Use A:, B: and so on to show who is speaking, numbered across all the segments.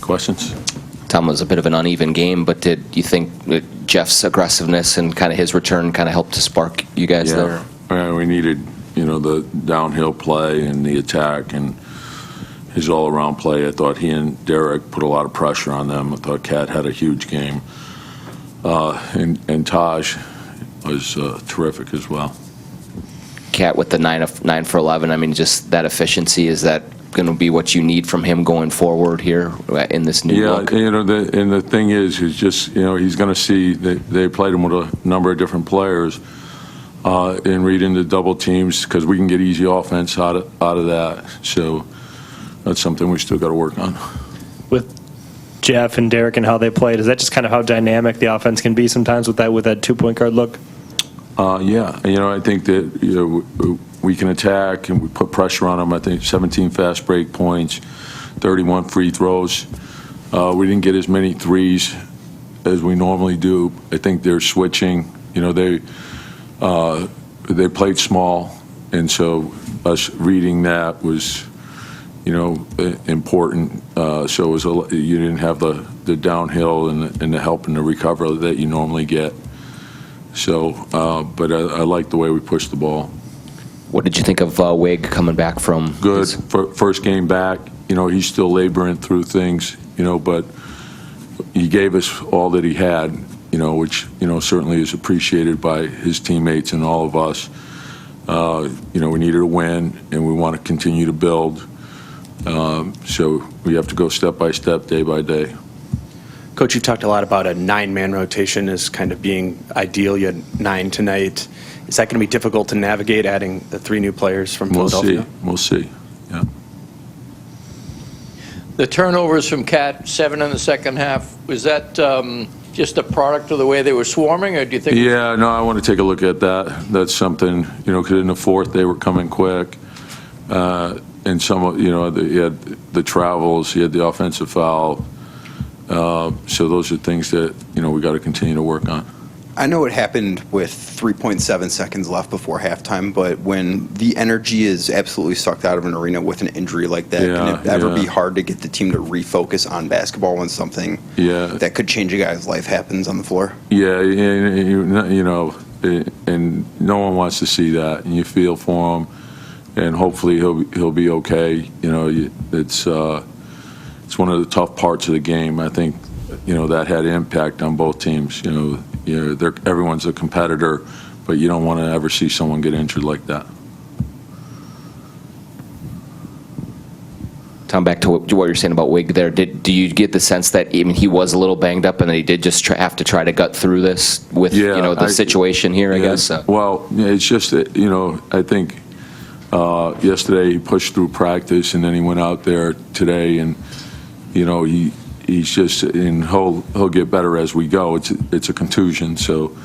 A: Questions?
B: Tom, was a bit of an uneven game, but did you think that Jeff's aggressiveness and kind of his return kind of helped to spark you guys there?
A: Yeah, we needed, the downhill play and the attack and his all-around play. I thought he and Derek put a lot of pressure on them. I thought Cat had a huge game. And Taj was terrific as well.
B: Cat with the 9 for 11. I mean, just that efficiency, is that going to be what you need from him going forward here in this new look?
A: Yeah, and the thing is just, he's going to see that they played him with a number of different players and read into double teams because we can get easy offense out of that. So that's something we still got to work on.
C: With Jeff and Derek and how they played, is that just kind of how dynamic the offense can be sometimes with that two-point guard look?
A: Yeah, I think that we can attack and we put pressure on them. I think 17 fast break points, 31 free throws. We didn't get as many threes as we normally do. I think they're switching. They played small, and so us reading that was important. So it was you didn't have the downhill and the help and the recovery that you normally get. So, but I like the way we pushed the ball.
B: What did you think of Wig coming back from?
A: Good. First game back. He's still laboring through things, but he gave us all that he had, which, certainly is appreciated by his teammates and all of us. We needed a win, and we want to continue to build. So we have to go step by step, day by day.
D: Coach, you talked a lot about a 9-man rotation as kind of being ideal. You had 9 tonight. Is that going to be difficult to navigate, adding the 3 new players from Philadelphia?
A: We'll see. Yeah.
E: The turnovers from Cat, 7 in the second half, was that just a product of the way they were swarming, or do you think?
A: Yeah, no, I want to take a look at that. That's something, because in the fourth they were coming quick. And some, he had the travels, he had the offensive foul. So those are things that, we got to continue to work on.
F: I know it happened with 3.7 seconds left before halftime, but when the energy is absolutely sucked out of an arena with an injury like that, can it ever be hard to get the team to refocus on basketball when something that could change a guy's life happens on the floor?
A: Yeah, and no one wants to see that, and you feel for him, and hopefully he'll be okay. It's one of the tough parts of the game. I think, that had impact on both teams. Everyone's a competitor, but you don't want to ever see someone get injured like that.
B: Tom, back to what you're saying about Wig there. Do you get the sense that he was a little banged up and that he did just have to try to gut through this with the situation here, I guess?
A: Well, it's just that, I think yesterday he pushed through practice and then he went out there today and, he's just, and he'll get better as we go. It's a contusion, so,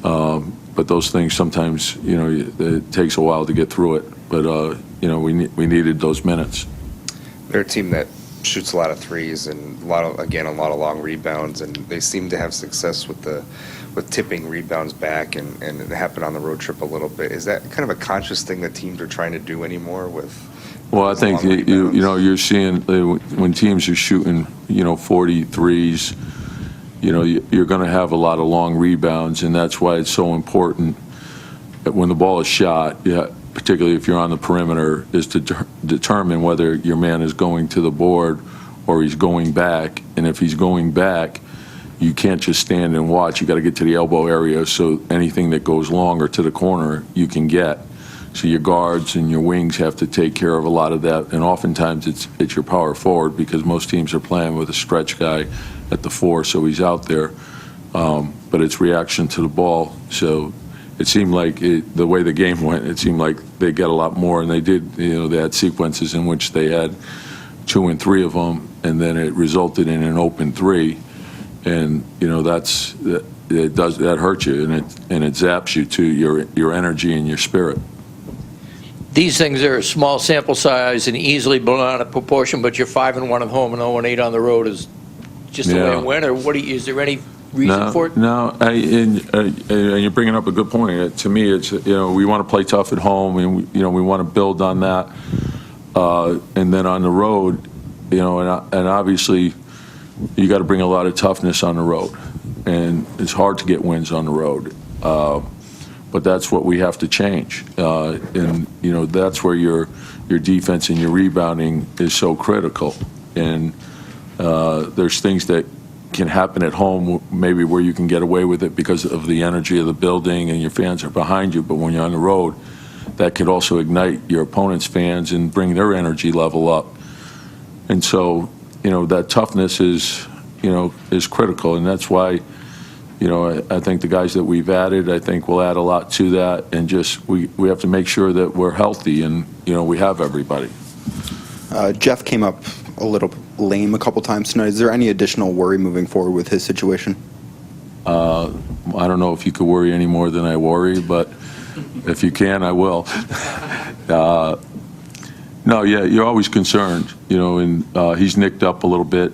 A: but those things sometimes, it takes a while to get through it. But, we needed those minutes.
G: They're a team that shoots a lot of threes and a lot of long rebounds, and they seem to have success with tipping rebounds back, and it happened on the road trip a little bit. Is that kind of a conscious thing that teams are trying to do anymore with?
A: Well, I think you're seeing when teams are shooting 43s, you're going to have a lot of long rebounds, and that's why it's so important that when the ball is shot, particularly if you're on the perimeter, is to determine whether your man is going to the board or he's going back. And if he's going back, you can't just stand and watch. You got to get to the elbow area, so anything that goes long or to the corner you can get. So your guards and your wings have to take care of a lot of that, and oftentimes it's your power forward because most teams are playing with a stretch guy at the 4, so he's out there. But it's reaction to the ball. So it seemed like the way the game went, it seemed like they got a lot more, and they did. They had sequences in which they had 2 and 3 of them, and then it resulted in an open 3, and that hurts you, and it zaps you to your energy and your spirit.
E: These things are a small sample size and easily blown out of proportion, but you're 5-1 at home and 0-8 on the road is just the way it went, or is there any reason for it? No,
A: and you're bringing up a good point. To me, it's we want to play tough at home, and we want to build on that, and then on the road, and obviously you got to bring a lot of toughness on the road, and it's hard to get wins on the road. But that's what we have to change, and that's where your defense and your rebounding is so critical. And there's things that can happen at home, maybe where you can get away with it because of the energy of the building and your fans are behind you. But when you're on the road, that could also ignite your opponent's fans and bring their energy level up. And so, that toughness is critical, and that's why. I think the guys that we've added, I think will add a lot to that, and just we have to make sure that we're healthy and, we have everybody.
F: Jeff came up a little lame a couple times tonight. Is there any additional worry moving forward with his situation?
A: I don't know if you could worry any more than I worry, but if you can, I will. No, yeah, you're always concerned, and he's nicked up a little bit.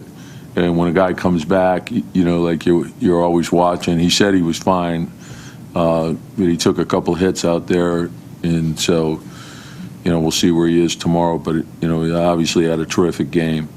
A: And when a guy comes back, like you're always watching. He said he was fine, but he took a couple hits out there, and so, we'll see where he is tomorrow. But he obviously had a terrific game.